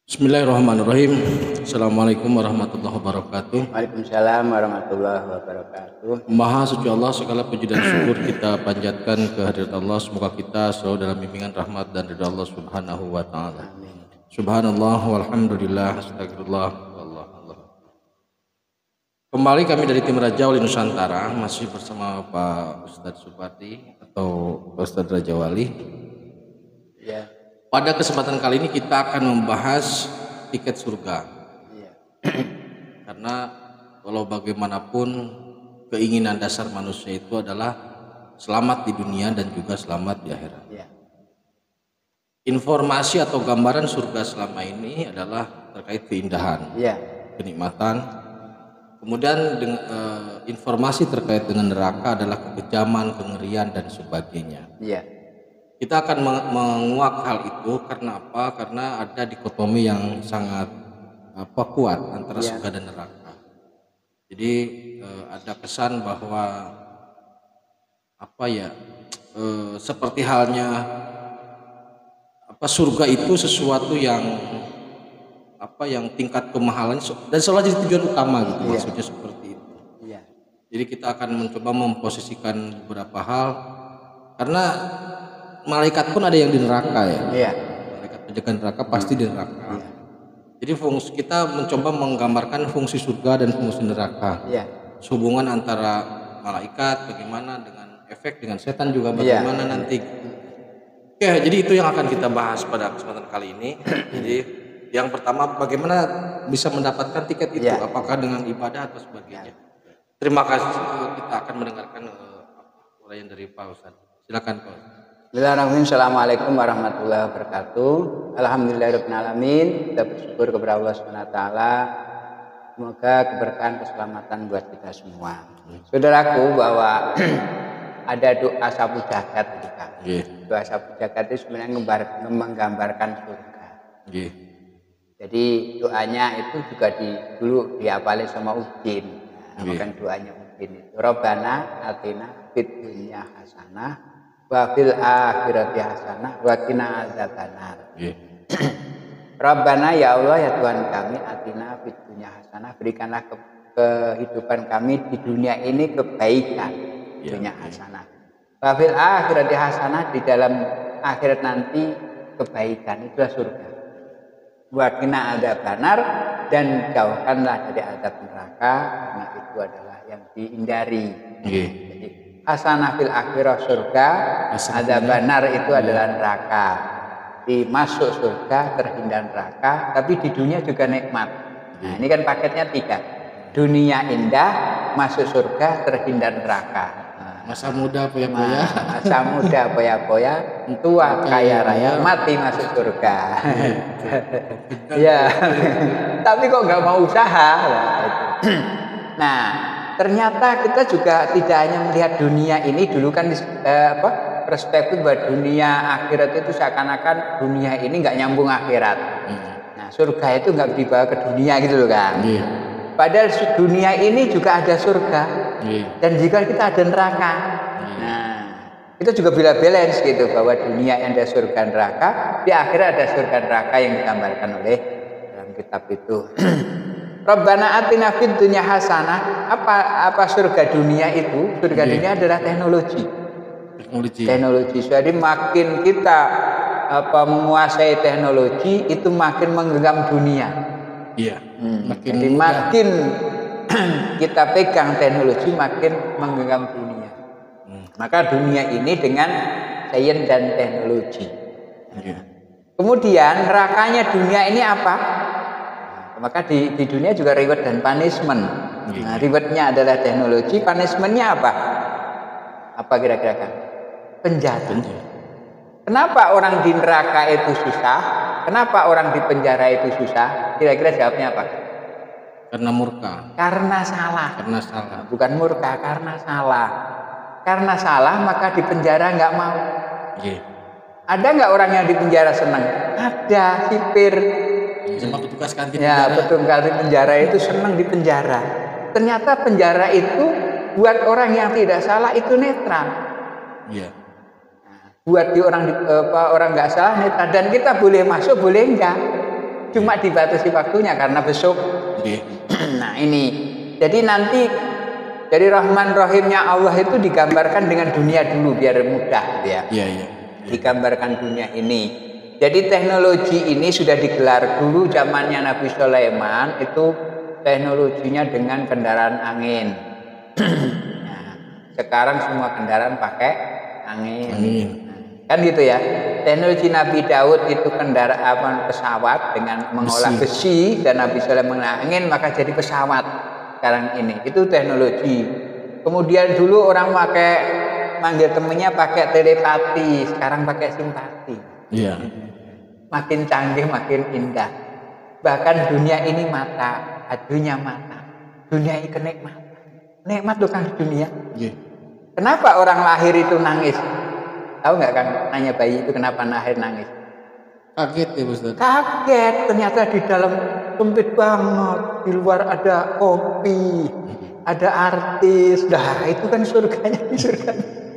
Bismillahirrahmanirrahim. Assalamualaikum warahmatullahi wabarakatuh. Waalaikumsalam warahmatullahi wabarakatuh. Maha suci Allah, segala puji dan syukur kita panjatkan kehadirat Allah. Semoga kita selalu dalam bimbingan rahmat dan ridha Allah Subhanahu wa taala. Subhanallah walhamdulillah astagfirullah wallah Allah. Kembali kami dari tim Raja Wali Nusantara masih bersama Pak Ustadz Supati atau Pak Ustadz Raja Wali. Ya. Pada kesempatan kali ini kita akan membahas tiket surga. Iya. Karena walau bagaimanapun keinginan dasar manusia itu adalah selamat di dunia dan juga selamat di akhirat. Iya. Informasi atau gambaran surga selama ini adalah terkait keindahan, Iya. kenikmatan. Kemudian informasi terkait dengan neraka adalah kekejaman, kengerian dan sebagainya. Iya. Kita akan menguak hal itu karena apa? Karena ada dikotomi yang sangat kuat antara surga dan neraka. Jadi ada kesan bahwa seperti halnya surga itu sesuatu yang tingkat kemahalan dan selalu jadi tujuan utama gitu. Maksudnya seperti itu. Iya. Jadi kita akan mencoba memposisikan beberapa hal karena malaikat pun ada yang di neraka ya. Iya. Malaikat penjaga neraka pasti di neraka. Iya. Jadi fungsi kita mencoba menggambarkan fungsi surga dan fungsi neraka. Iya. Hubungan antara malaikat bagaimana dengan efek dengan setan juga bagaimana nanti. Oke, jadi itu yang akan kita bahas pada kesempatan kali ini. Jadi yang pertama bagaimana bisa mendapatkan tiket itu? Apakah dengan ibadah atau sebagainya? Terima kasih. Kita akan mendengarkan uraian dari Pak Ustadz. Silakan Pak Ustadz. Bismillahirrahmanirrahim. Assalamualaikum warahmatullahi wabarakatuh. Alhamdulillahirrahmanirrahim. Kita bersyukur kepada Allah SWT. Semoga keberkahan keselamatan buat kita semua. Saudaraku, bahwa ada doa sapu jagat juga. Doa sapu jagat itu sebenarnya menggambarkan surga. Jadi doanya itu juga dulu dihafalin sama Udin. Bukan doanya Udin itu. Rabbana atina fid dunya hasanah wa fil akhirati hasanah wa qina adzabannar. Rabbana, ya Allah ya Tuhan kami, atina fid dunya hasanah, berikanlah kehidupan kami di dunia ini kebaikan, dunia hasanah. Wa fil akhirati hasanah, di dalam akhirat nanti kebaikan, itulah surga. Wa qina adzabannar, dan jauhkanlah dari azab neraka, karena itu adalah yang dihindari. Jadi hasanah fil akhirah surga, adzabannar itu adalah neraka. Masuk surga, terhindar neraka, tapi di dunia juga nikmat. Nah, ini kan paketnya 3. Dunia indah, masuk surga, terhindar neraka. Masa muda poya-poya. Masa muda poya-poya, tua kaya raya, mati masuk surga. Ya. Tapi kok nggak mau usaha? Nah, ternyata kita juga tidak hanya melihat dunia ini. Dulu kan perspektif bahwa dunia akhirat itu seakan-akan dunia ini nggak nyambung akhirat. Nah, surga itu nggak dibawa ke dunia gitu loh kan. Padahal dunia ini juga ada surga. Dan jika kita ada neraka. Nah, itu juga bila balance gitu, bahwa dunia yang ada surga neraka, di akhirat ada surga neraka yang digambarkan oleh dalam kitab itu. Rabbana atina fid dunya hasanah. Apa surga dunia itu? Surga dunia adalah teknologi. Jadi makin kita menguasai teknologi, itu makin menggenggam dunia. Jadi makin kita pegang teknologi, makin menggenggam dunia. Maka dunia ini dengan sains dan teknologi. Kemudian nerakanya dunia ini apa? Maka di dunia juga reward dan punishment. Nah, rewardnya adalah teknologi, punishmentnya apa? Apa kira-kira kan? Penjara. Kenapa orang di neraka itu susah? Kenapa orang di penjara itu susah? Kira-kira jawabnya apa? Karena murka. Karena salah. Bukan murka, karena salah. Karena salah maka di penjara nggak mau. Ada nggak orang yang di penjara senang? Ada, sipir. Sama petugas kantin petugas penjara itu senang di penjara. Ternyata penjara itu buat orang yang tidak salah itu netral. Buat orang nggak salah netral, dan kita boleh masuk boleh enggak. Cuma dibatasi waktunya karena besok. Nah ini, jadi nanti dari Rahman Rahimnya Allah itu digambarkan dengan dunia dulu biar mudah ya. Digambarkan dunia ini. Jadi teknologi ini sudah digelar dulu zamannya Nabi Sulaiman itu teknologinya dengan kendaraan angin. Nah, sekarang semua kendaraan pakai angin. Kan gitu ya. Teknologi Nabi Daud itu kendaraan pesawat dengan mengolah besi dan Nabi Sulaiman angin maka jadi pesawat sekarang ini. Itu teknologi. Kemudian dulu orang manggil temennya pakai telepati, sekarang pakai simpati. Makin canggih makin indah. Bahkan dunia ini mata, dunia mata. Dunia ini kenikmatan. Nikmat tuh kan dunia. Kenapa orang lahir itu nangis? Tahu nggak Kang? Nanya bayi itu kenapa lahir nangis? Kaget ya Ustaz. Kaget, ternyata di dalam sempit banget. Di luar ada kopi, ada artis. Nah itu kan surganya di surga.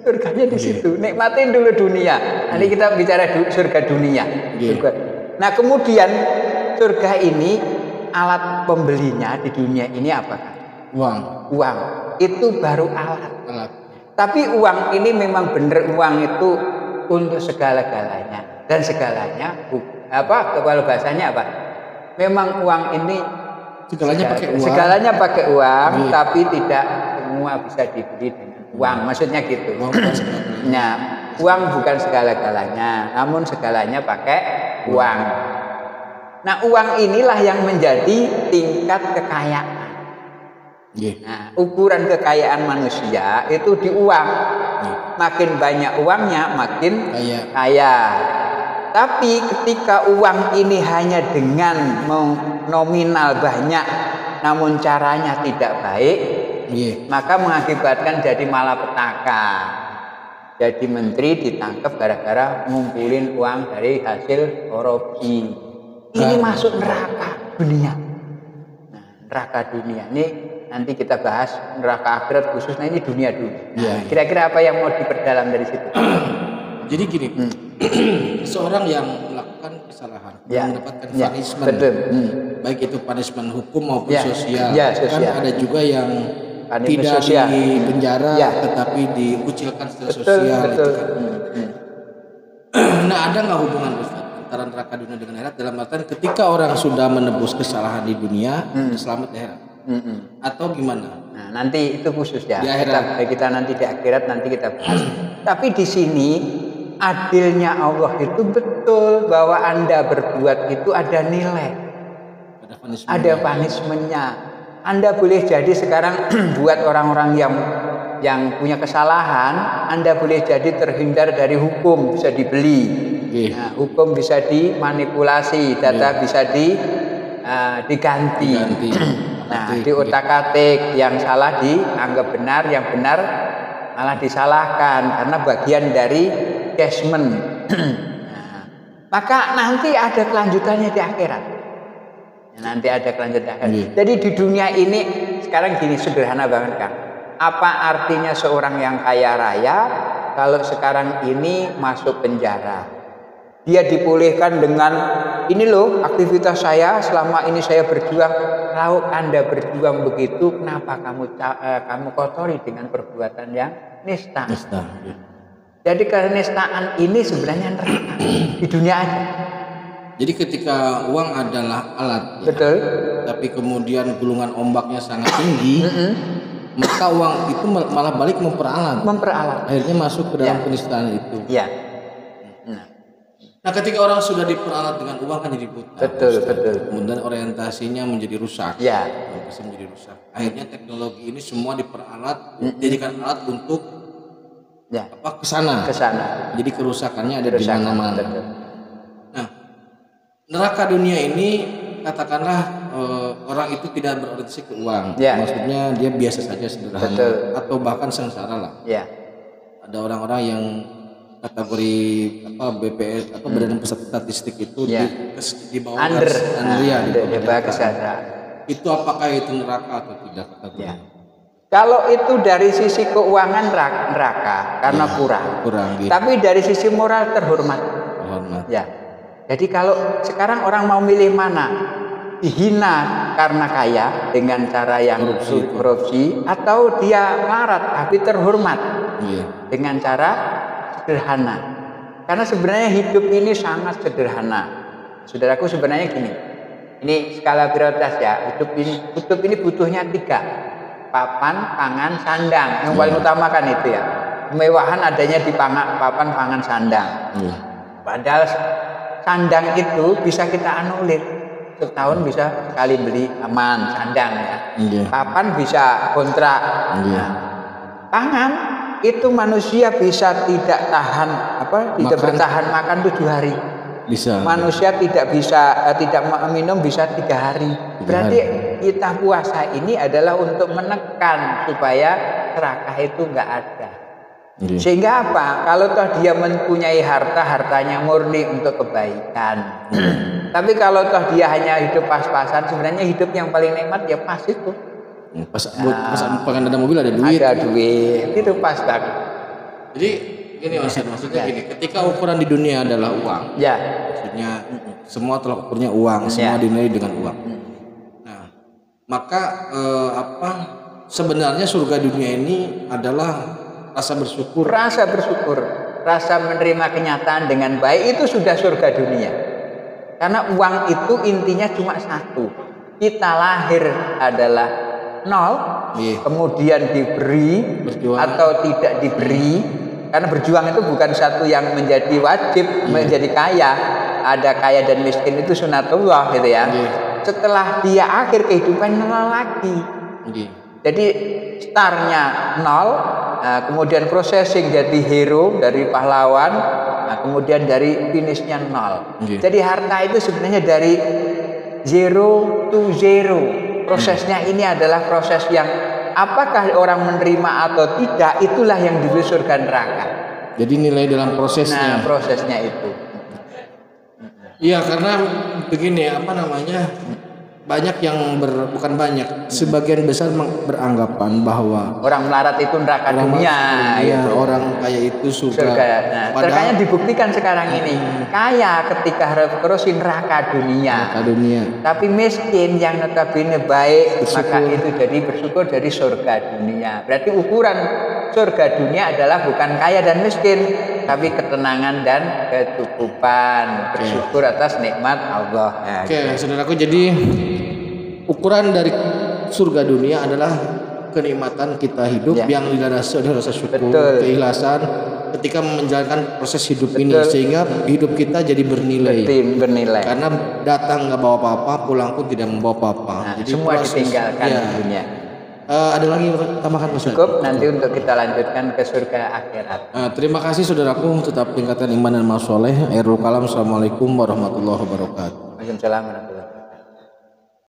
Surganya di situ. Nikmatin dulu dunia. Nanti kita bicara surga dunia. Nah kemudian surga ini alat pembelinya di dunia ini apa kan? Uang. Itu baru alat. Tapi uang ini memang benar uang itu untuk segala-galanya dan segalanya kalau bahasanya apa? Memang uang ini segalanya pakai uang, tapi tidak semua bisa dibeli dengan uang, maksudnya gitu. Nah, uang bukan segala-galanya, namun segalanya pakai uang. Nah, uang inilah yang menjadi tingkat kekayaan. Nah, ukuran kekayaan manusia itu di uang. Makin banyak uangnya, makin kaya. Tapi ketika uang ini hanya dengan nominal banyak, namun caranya tidak baik, maka mengakibatkan jadi malapetaka. Jadi menteri ditangkap gara-gara ngumpulin uang dari hasil korupsi. Ini masuk neraka dunia. Nah, neraka dunia ini nanti kita bahas neraka akhirat khususnya ini dunia dulu. Kira-kira apa yang mau diperdalam dari situ? Jadi gini, seorang yang melakukan kesalahan, mendapatkan punishment, baik itu punishment hukum maupun sosial. Kan ada juga yang tidak di penjara, tetapi dikucilkan secara sosial. Itu kan. Nah, ada nggak hubungan Ustaz antara neraka dunia dengan akhirat dalam artian ketika orang sudah menebus kesalahan di dunia, selamat di akhirat? Atau gimana? Nah, nanti itu khusus ya. Di akhirat. Kita nanti di akhirat nanti kita bahas. Tapi di sini adilnya Allah itu betul bahwa Anda berbuat itu ada nilai, ada punishment-nya. Anda boleh jadi sekarang buat orang-orang yang punya kesalahan, Anda boleh jadi terhindar dari hukum, bisa dibeli. Nah, hukum bisa dimanipulasi, data bisa diganti. Nah, diotak-atik, yang salah dianggap benar, yang benar malah disalahkan karena bagian dari cashment. Nah, maka nanti ada kelanjutannya di akhirat. Nanti ada kelanjutan akhirat. Jadi di dunia ini sekarang gini sederhana banget kan. Apa artinya seorang yang kaya raya kalau sekarang ini masuk penjara? Dia dipulihkan dengan ini loh aktivitas saya selama ini saya berjuang. Kalau Anda berjuang begitu, kenapa kamu kotori dengan perbuatan yang nista? Jadi kenistaan ini sebenarnya neraka di dunia aja. Jadi ketika uang adalah alat, betul. Tapi kemudian gulungan ombaknya sangat tinggi, maka uang itu malah balik memperalat. Akhirnya masuk ke dalam penistaan itu. Nah, ketika orang sudah diperalat dengan uang kan jadi buta. Betul. Kemudian orientasinya menjadi rusak. Menjadi rusak. Akhirnya teknologi ini semua diperalat, dijadikan alat untuk kesana. Jadi kerusakannya ada di mana-mana. Nah, neraka dunia ini katakanlah orang itu tidak berorientasi ke uang. Maksudnya dia biasa saja sederhana atau bahkan sengsara lah. Ada orang-orang yang kategori BPS atau Badan Pusat Statistik itu di bawah kesadaran. Itu apakah itu neraka atau tidak kategorinya? Kalau itu dari sisi keuangan neraka karena kurang. Tapi dari sisi moral terhormat. Jadi kalau sekarang orang mau milih mana? Dihina karena kaya dengan cara yang korupsi, atau dia melarat tapi terhormat dengan cara sederhana. Karena sebenarnya hidup ini sangat sederhana. Saudaraku, sebenarnya gini. Ini skala prioritas ya. Hidup ini butuhnya 3. Papan, pangan, sandang. Yang paling utama kan itu ya. Kemewahan adanya di papan, pangan, sandang. Padahal sandang itu bisa kita anulir. Setahun bisa sekali beli aman sandang ya. Papan bisa kontrak. Pangan itu manusia bisa tidak tahan tidak bertahan makan 7 hari. Bisa. Manusia tidak bisa tidak minum bisa 3 hari. Berarti kita puasa ini adalah untuk menekan supaya serakah itu enggak ada. Sehingga apa? Kalau toh dia mempunyai hartanya murni untuk kebaikan. Tapi kalau toh dia hanya hidup pas-pasan, sebenarnya hidup yang paling nikmat ya pas itu. Pas pengen ada mobil ada duit. Ada duit, itu pas banget. Jadi gini maksudnya gini, ketika ukuran di dunia adalah uang. Ya. Maksudnya semua tolak ukurnya uang, semua dinilai dengan uang. Nah, maka sebenarnya surga dunia ini adalah rasa bersyukur, rasa menerima kenyataan dengan baik, itu sudah surga dunia. Karena uang itu intinya cuma satu. Kita lahir adalah 0, kemudian diberi atau tidak diberi. Karena berjuang itu bukan satu yang menjadi wajib, menjadi kaya. Ada kaya dan miskin itu sunatullah gitu ya. Setelah dia akhir kehidupan 0 lagi. Jadi startnya 0. Kemudian processing jadi hero, dari pahlawan, kemudian dari finishnya 0. Jadi harta itu sebenarnya dari 0 to 0. Prosesnya ini adalah proses yang apakah orang menerima atau tidak, itulah yang disebut surga neraka. Jadi nilai dalam prosesnya. Nah, prosesnya itu. Iya, karena begini banyak yang bukan banyak, sebagian besar beranggapan bahwa orang melarat itu neraka dunia, gitu. Orang kaya itu surga. Nah, terkadang dibuktikan sekarang ini kaya ketika terus neraka dunia. Tapi miskin yang notabene baik, maka itu jadi bersyukur dari surga dunia. Berarti ukuran surga dunia adalah bukan kaya dan miskin, tapi ketenangan dan kecukupan, bersyukur atas nikmat Allah. Saudaraku, jadi ukuran dari surga dunia adalah kenikmatan kita hidup yang dilandasi oleh rasa syukur, keikhlasan ketika menjalankan proses hidup ini, sehingga hidup kita jadi bernilai. Karena datang nggak bawa apa-apa, pulang pun tidak membawa apa-apa. Jadi semua ditinggalkan dunia. Ada lagi tambahkan Mas? Cukup, nanti untuk kita lanjutkan ke surga akhirat. Terima kasih saudaraku, tetap tingkatkan iman dan amal soleh. Akhirul kalam, assalamualaikum warahmatullahi wabarakatuh. Waalaikumsalam warahmatullahi wabarakatuh.